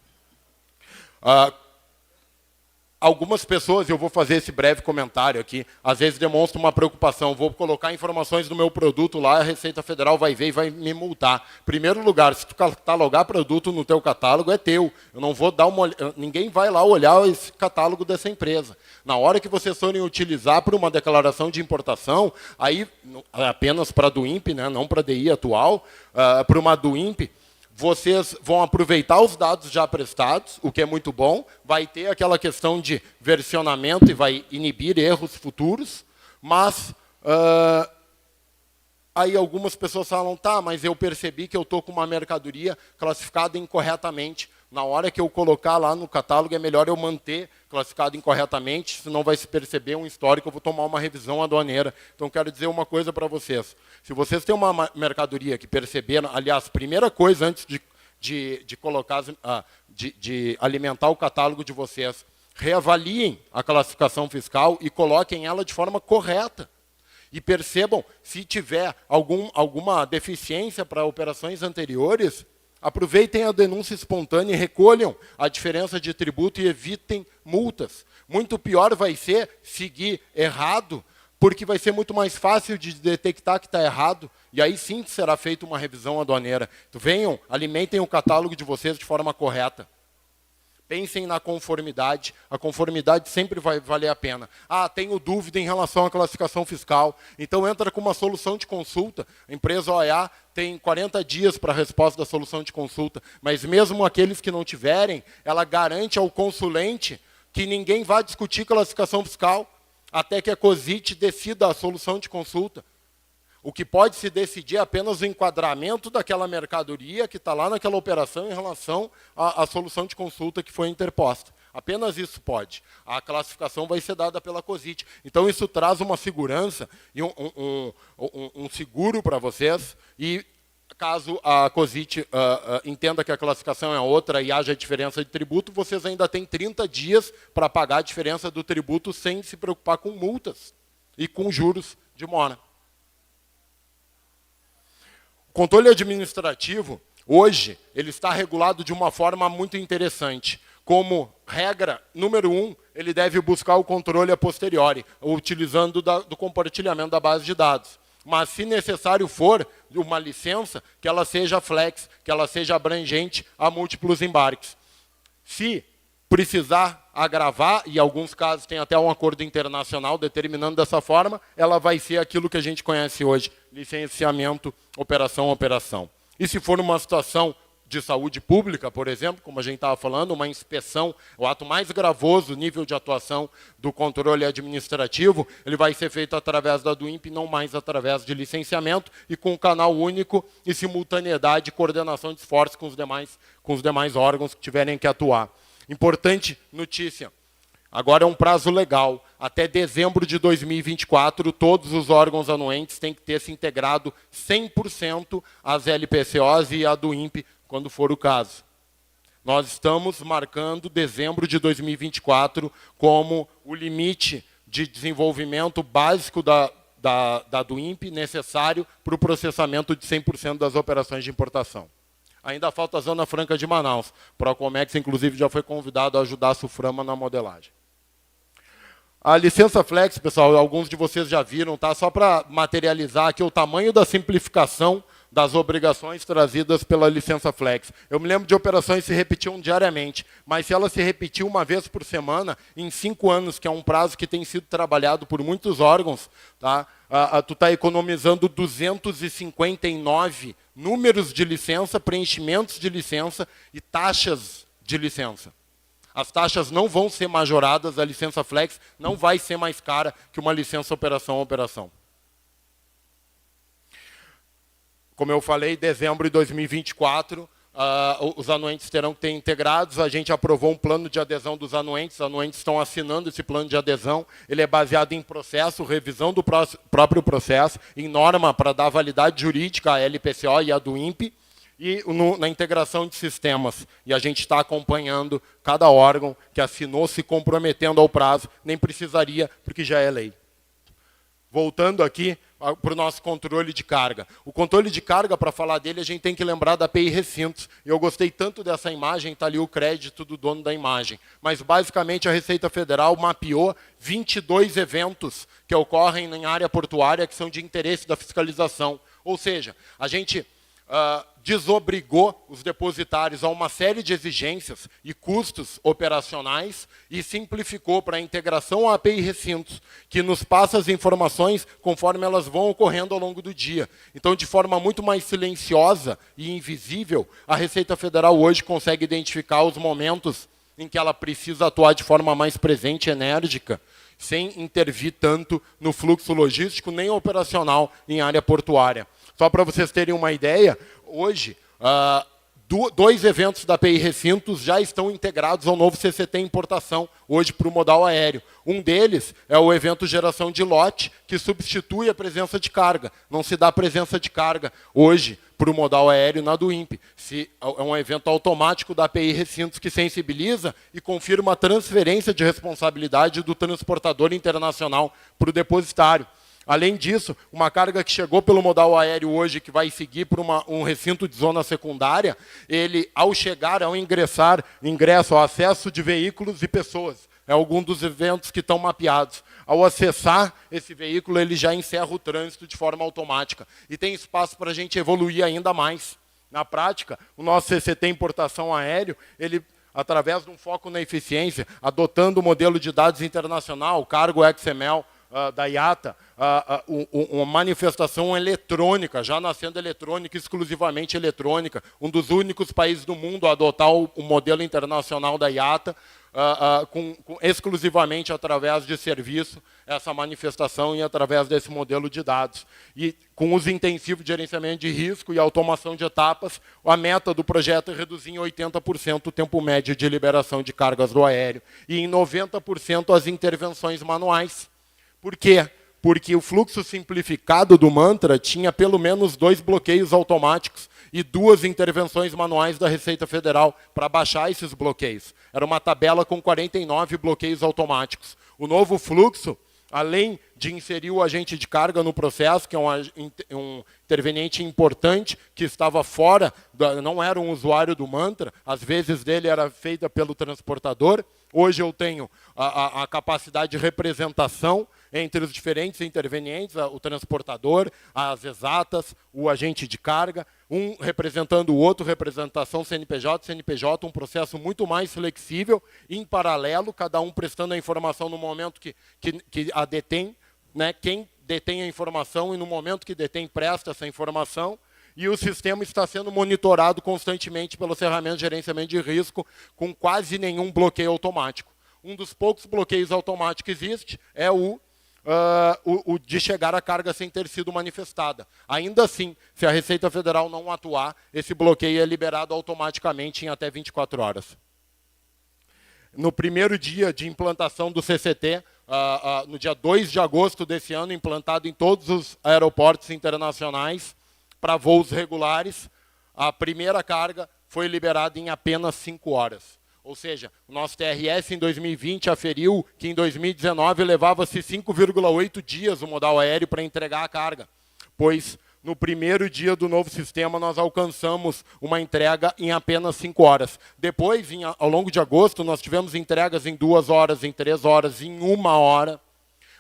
Algumas pessoas, eu vou fazer esse breve comentário aqui, às vezes demonstram uma preocupação, vou colocar informações do meu produto lá, a Receita Federal vai ver e vai me multar. Em primeiro lugar, se tu catalogar produto no teu catálogo, é teu. Eu não vou dar ninguém vai lá olhar esse catálogo dessa empresa. Na hora que vocês forem utilizar para uma declaração de importação, aí apenas para a do INPE, não para a DI atual, para uma do INPE, vocês vão aproveitar os dados já prestados, o que é muito bom, vai ter aquela questão de versionamento e vai inibir erros futuros, mas aí algumas pessoas falam, mas eu percebi que eu estou com uma mercadoria classificada incorretamente Na hora que eu colocar lá no catálogo, é melhor eu manter classificado incorretamente, senão vai se perceber um histórico, eu vou tomar uma revisão aduaneira. Então, quero dizer uma coisa para vocês. Se vocês têm uma mercadoria que perceberam, aliás, primeira coisa antes de colocar, de alimentar o catálogo de vocês, reavaliem a classificação fiscal e coloquem ela de forma correta. E percebam, se tiver alguma deficiência para operações anteriores, aproveitem a denúncia espontânea e recolham a diferença de tributo e evitem multas. Muito pior vai ser seguir errado, porque vai ser muito mais fácil de detectar que está errado, e aí sim será feita uma revisão aduaneira. Então, venham, alimentem o catálogo de vocês de forma correta. Pensem na conformidade. A conformidade sempre vai valer a pena. Tenho dúvida em relação à classificação fiscal. Então, entra com uma solução de consulta. A empresa OEA tem 40 dias para a resposta da solução de consulta. Mas mesmo aqueles que não tiverem, ela garante ao consulente que ninguém vai discutir classificação fiscal até que a COSIT decida a solução de consulta. O que pode se decidir é apenas o enquadramento daquela mercadoria que está lá naquela operação em relação à solução de consulta que foi interposta. Apenas isso pode. A classificação vai ser dada pela COSIT. Então, isso traz uma segurança e um seguro para vocês. E caso a COSIT entenda que a classificação é outra e haja diferença de tributo, vocês ainda têm 30 dias para pagar a diferença do tributo sem se preocupar com multas e com juros de mora. O controle administrativo, hoje, ele está regulado de uma forma muito interessante. Como regra número 1, ele deve buscar o controle a posteriori, utilizando do compartilhamento da base de dados. Mas, se necessário for, uma licença, que ela seja flex, que ela seja abrangente a múltiplos embarques. Se precisar agravar, e em alguns casos tem até um acordo internacional determinando dessa forma, ela vai ser aquilo que a gente conhece hoje, licenciamento, operação. E se for uma situação de saúde pública, por exemplo, como a gente estava falando, uma inspeção, o ato mais gravoso, nível de atuação do controle administrativo, ele vai ser feito através da DUIMP, não mais através de licenciamento, e com um canal único e simultaneidade e coordenação de esforços com os demais órgãos que tiverem que atuar. Importante notícia, agora é um prazo legal, até dezembro de 2024, todos os órgãos anuentes têm que ter se integrado 100% às LPCOs e à DUIMP, quando for o caso. Nós estamos marcando dezembro de 2024 como o limite de desenvolvimento básico da DUIMP necessário para o processamento de 100% das operações de importação. Ainda falta a Zona Franca de Manaus. O Procomex, inclusive, já foi convidado a ajudar a Suframa na modelagem. A licença flex, pessoal, alguns de vocês já viram, tá? Só para materializar aqui o tamanho da simplificação das obrigações trazidas pela licença flex. Eu me lembro de operações que se repetiam diariamente, mas se ela se repetir uma vez por semana, em 5 anos, que é um prazo que tem sido trabalhado por muitos órgãos, tá? Tu está economizando 259 números de licença, preenchimentos de licença e taxas de licença. As taxas não vão ser majoradas, a licença flex não vai ser mais cara que uma licença operação a operação. Como eu falei, dezembro de 2024, os anuentes terão que ter integrados. A gente aprovou um plano de adesão dos anuentes. Os anuentes estão assinando esse plano de adesão. Ele é baseado em processo, revisão do próprio processo, em norma para dar validade jurídica à LPCO e à DUIMP, e na integração de sistemas. E a gente está acompanhando cada órgão que assinou se comprometendo ao prazo. Nem precisaria, porque já é lei. Voltando aqui para o nosso controle de carga. O controle de carga, para falar dele, a gente tem que lembrar da API Recintos. Eu gostei tanto dessa imagem, está ali o crédito do dono da imagem. Mas, basicamente, a Receita Federal mapeou 22 eventos que ocorrem em área portuária que são de interesse da fiscalização. Ou seja, a gente desobrigou os depositários a uma série de exigências e custos operacionais e simplificou para a integração à API Recintos, que nos passa as informações conforme elas vão ocorrendo ao longo do dia. Então, de forma muito mais silenciosa e invisível, a Receita Federal hoje consegue identificar os momentos em que ela precisa atuar de forma mais presente e enérgica, sem intervir tanto no fluxo logístico nem operacional em área portuária. Só para vocês terem uma ideia, hoje, Dois eventos da API Recintos já estão integrados ao novo CCT Importação, hoje para o modal aéreo. Um deles é o evento Geração de Lote, que substitui a presença de carga. Não se dá presença de carga hoje para o modal aéreo na do INPE. É um evento automático da API Recintos que sensibiliza e confirma a transferência de responsabilidade do transportador internacional para o depositário. Além disso, uma carga que chegou pelo modal aéreo hoje, que vai seguir por um recinto de zona secundária, ele, ao chegar, ao ingresso, ao acesso de veículos e pessoas. É algum dos eventos que estão mapeados. Ao acessar esse veículo, ele já encerra o trânsito de forma automática. E tem espaço para a gente evoluir ainda mais. Na prática, o nosso CCT Importação Aéreo, ele, através de um foco na eficiência, adotando o modelo de dados internacional, Cargo XML, da IATA, uma manifestação eletrônica, já nascendo eletrônica, exclusivamente eletrônica, um dos únicos países do mundo a adotar o modelo internacional da IATA, exclusivamente através de serviço, essa manifestação e através desse modelo de dados. E com uso intensivo de gerenciamento de risco e automação de etapas, a meta do projeto é reduzir em 80% o tempo médio de liberação de cargas do aéreo e em 90% as intervenções manuais. Por quê? Porque o fluxo simplificado do Mantra tinha pelo menos 2 bloqueios automáticos e 2 intervenções manuais da Receita Federal para baixar esses bloqueios. Era uma tabela com 49 bloqueios automáticos. O novo fluxo, além de inserir o agente de carga no processo, que é um interveniente importante, que estava fora, não era um usuário do Mantra, às vezes dele era feita pelo transportador. Hoje eu tenho a capacidade de representação entre os diferentes intervenientes, o transportador, as exatas, o agente de carga, um representando o outro, representação CNPJ, CNPJ, um processo muito mais flexível, em paralelo, cada um prestando a informação no momento que a detém, né? Quem detém a informação e no momento que detém presta essa informação, e o sistema está sendo monitorado constantemente pelo ferramenta de gerenciamento de risco, com quase nenhum bloqueio automático. Um dos poucos bloqueios automáticos que existe é o de chegar a carga sem ter sido manifestada. Ainda assim, se a Receita Federal não atuar, esse bloqueio é liberado automaticamente em até 24 horas. No primeiro dia de implantação do CCT, no dia 2 de agosto desse ano, implantado em todos os aeroportos internacionais, para voos regulares, a primeira carga foi liberada em apenas 5 horas. Ou seja, o nosso TRS em 2020 aferiu que em 2019 levava-se 5,8 dias o modal aéreo para entregar a carga, pois no primeiro dia do novo sistema nós alcançamos uma entrega em apenas 5 horas. Depois, ao longo de agosto, nós tivemos entregas em 2 horas, em 3 horas, em 1 hora.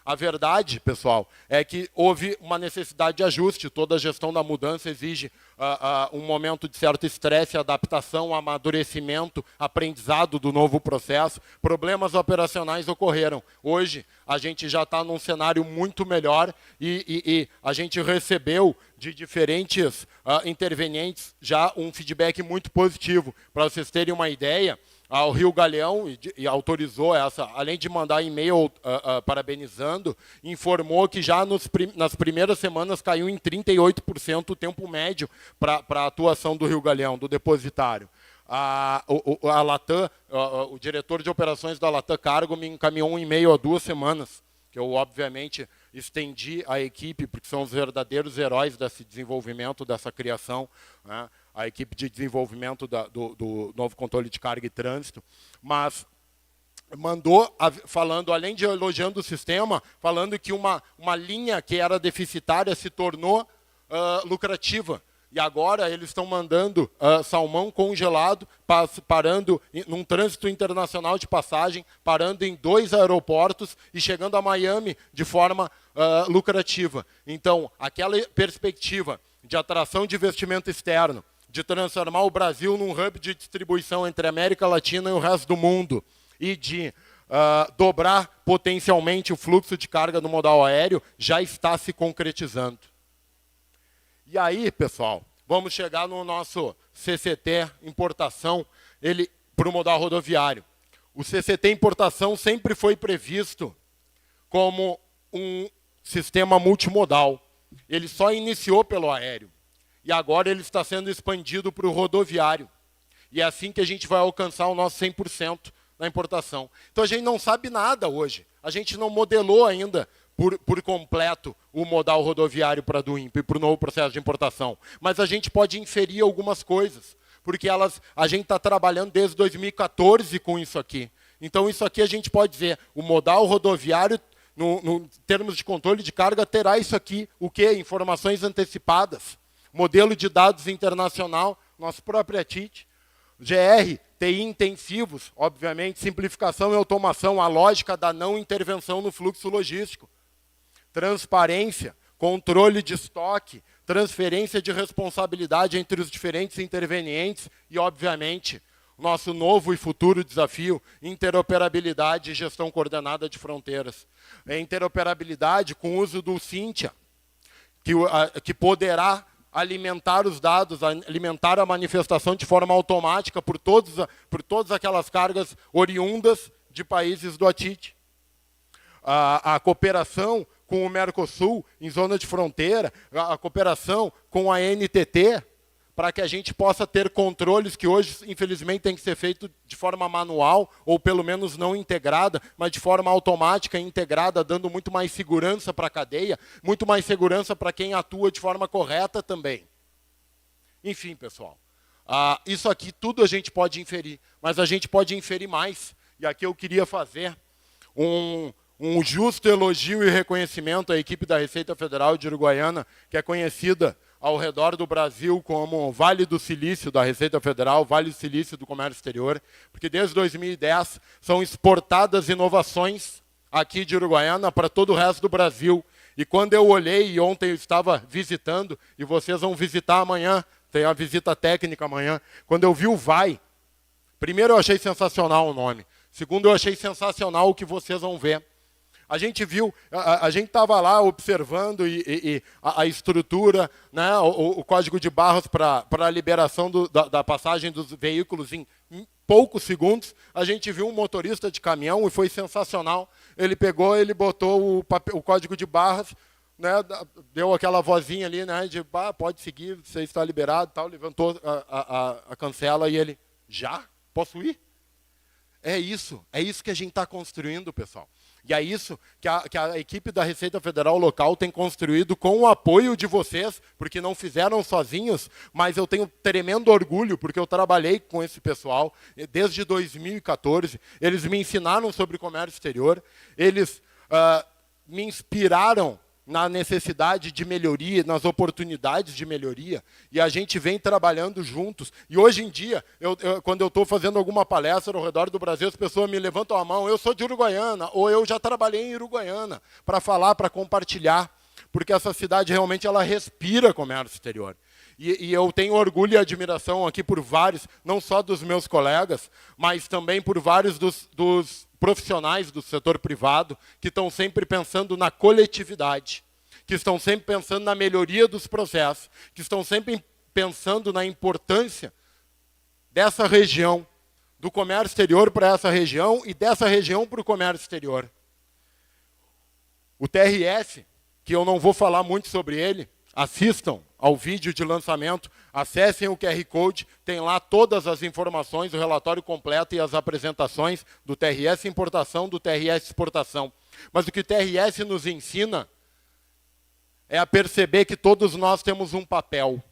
A verdade, pessoal, é que houve uma necessidade de ajuste. Toda a gestão da mudança exige um momento de certo estresse, adaptação, amadurecimento, aprendizado do novo processo. Problemas operacionais ocorreram. Hoje, a gente já está num cenário muito melhor e a gente recebeu de diferentes intervenientes já um feedback muito positivo. Para vocês terem uma ideia, o Rio Galeão e autorizou essa, além de mandar e-mail parabenizando, informou que já nas primeiras semanas caiu em 38% o tempo médio para a atuação do Rio Galeão, do depositário. A Latam, o diretor de operações da Latam Cargo me encaminhou um e-mail há 2 semanas, que eu, obviamente, estendi à equipe, porque são os verdadeiros heróis desse desenvolvimento, dessa criação, né? A equipe de desenvolvimento do novo controle de carga e trânsito, mas mandou, falando, além de elogiando o sistema, falando que uma linha que era deficitária se tornou lucrativa. E agora eles estão mandando salmão congelado, parando num trânsito internacional de passagem, parando em 2 aeroportos e chegando a Miami de forma lucrativa. Então, aquela perspectiva de atração de investimento externo, de transformar o Brasil num hub de distribuição entre a América Latina e o resto do mundo, e de dobrar potencialmente o fluxo de carga no modal aéreo, já está se concretizando. E aí, pessoal, vamos chegar no nosso CCT importação, para o modal rodoviário. O CCT importação sempre foi previsto como um sistema multimodal. Ele só iniciou pelo aéreo. E agora ele está sendo expandido para o rodoviário. E é assim que a gente vai alcançar o nosso 100% na importação. Então a gente não sabe nada hoje. A gente não modelou ainda por completo o modal rodoviário para do INPE, para o novo processo de importação. Mas a gente pode inferir algumas coisas, porque a gente está trabalhando desde 2014 com isso aqui. Então isso aqui a gente pode dizer, o modal rodoviário, no termos de controle de carga, terá isso aqui, o quê? Informações antecipadas, modelo de dados internacional, nossa própria TIT, GR, TI intensivos, obviamente, simplificação e automação, a lógica da não intervenção no fluxo logístico, transparência, controle de estoque, transferência de responsabilidade entre os diferentes intervenientes e, obviamente, nosso novo e futuro desafio, interoperabilidade e gestão coordenada de fronteiras. Interoperabilidade com o uso do Cynthia, que poderá alimentar os dados, alimentar a manifestação de forma automática por todas aquelas cargas oriundas de países do ATIT. A cooperação com o Mercosul em zona de fronteira, a cooperação com a NTT, para que a gente possa ter controles que hoje, infelizmente, tem que ser feito de forma manual, ou pelo menos não integrada, mas de forma automática e integrada, dando muito mais segurança para a cadeia, muito mais segurança para quem atua de forma correta também. Enfim, pessoal, isso aqui tudo a gente pode inferir, mas a gente pode inferir mais. E aqui eu queria fazer um justo elogio e reconhecimento à equipe da Receita Federal de Uruguaiana, que é conhecida ao redor do Brasil como Vale do Silício da Receita Federal, Vale do Silício do Comércio Exterior, porque desde 2010 são exportadas inovações aqui de Uruguaiana para todo o resto do Brasil. E quando eu olhei, e ontem eu estava visitando, e vocês vão visitar amanhã, tem a visita técnica amanhã, quando eu vi o VAI, primeiro eu achei sensacional o nome, segundo eu achei sensacional o que vocês vão ver. A gente viu, a gente estava lá observando a estrutura, né, o código de barras para a liberação da passagem dos veículos em poucos segundos. A gente viu um motorista de caminhão e foi sensacional. Ele pegou, ele botou o código de barras, né, deu aquela vozinha ali, né, de pode seguir, você está liberado, tal, levantou a cancela e ele, já? Posso ir? É isso que a gente está construindo, pessoal. E é isso que a equipe da Receita Federal local tem construído com o apoio de vocês, porque não fizeram sozinhos, mas eu tenho tremendo orgulho, porque eu trabalhei com esse pessoal desde 2014. Eles me ensinaram sobre comércio exterior, eles me inspiraram na necessidade de melhoria, nas oportunidades de melhoria, e a gente vem trabalhando juntos. E hoje em dia, quando eu estou fazendo alguma palestra ao redor do Brasil, as pessoas me levantam a mão, eu sou de Uruguaiana, ou eu já trabalhei em Uruguaiana, para falar, para compartilhar, porque essa cidade realmente ela respira comércio exterior. E eu tenho orgulho e admiração aqui por vários, não só dos meus colegas, mas também por vários dos profissionais do setor privado que estão sempre pensando na coletividade, que estão sempre pensando na melhoria dos processos, que estão sempre pensando na importância dessa região, do comércio exterior para essa região e dessa região para o comércio exterior. O TRS, que eu não vou falar muito sobre ele, assistam ao vídeo de lançamento, acessem o QR Code, tem lá todas as informações, o relatório completo e as apresentações do TRS Importação, do TRS Exportação. Mas o que o TRS nos ensina é a perceber que todos nós temos um papel.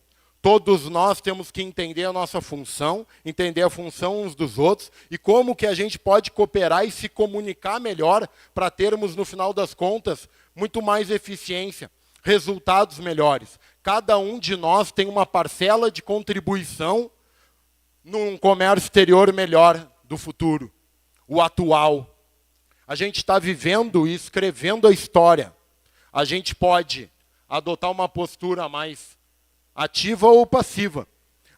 Todos nós temos que entender a nossa função, entender a função uns dos outros e como que a gente pode cooperar e se comunicar melhor para termos, no final das contas, muito mais eficiência, resultados melhores. Cada um de nós tem uma parcela de contribuição num comércio exterior melhor do futuro, o atual. A gente está vivendo e escrevendo a história. A gente pode adotar uma postura mais ativa ou passiva.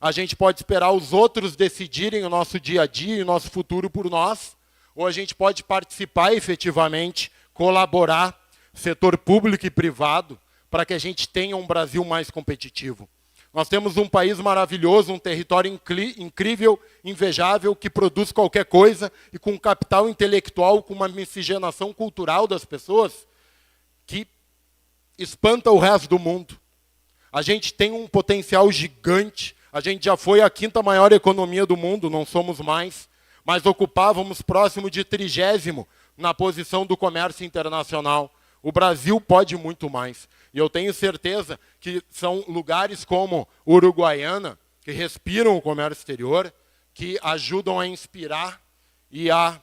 A gente pode esperar os outros decidirem o nosso dia a dia e o nosso futuro por nós, ou a gente pode participar efetivamente, colaborar, setor público e privado, para que a gente tenha um Brasil mais competitivo. Nós temos um país maravilhoso, um território incrível, invejável, que produz qualquer coisa e com capital intelectual, com uma miscigenação cultural das pessoas que espanta o resto do mundo. A gente tem um potencial gigante, A gente já foi a 5ª maior economia do mundo, não somos mais, mas ocupávamos próximo de 30º na posição do comércio internacional. O Brasil pode muito mais. E eu tenho certeza que são lugares como Uruguaiana, que respiram o comércio exterior, que ajudam a inspirar e a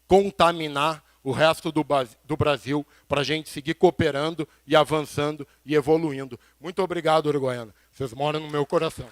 contaminar o resto do Brasil para a gente seguir cooperando e avançando e evoluindo. Muito obrigado, Uruguaiana. Vocês moram no meu coração.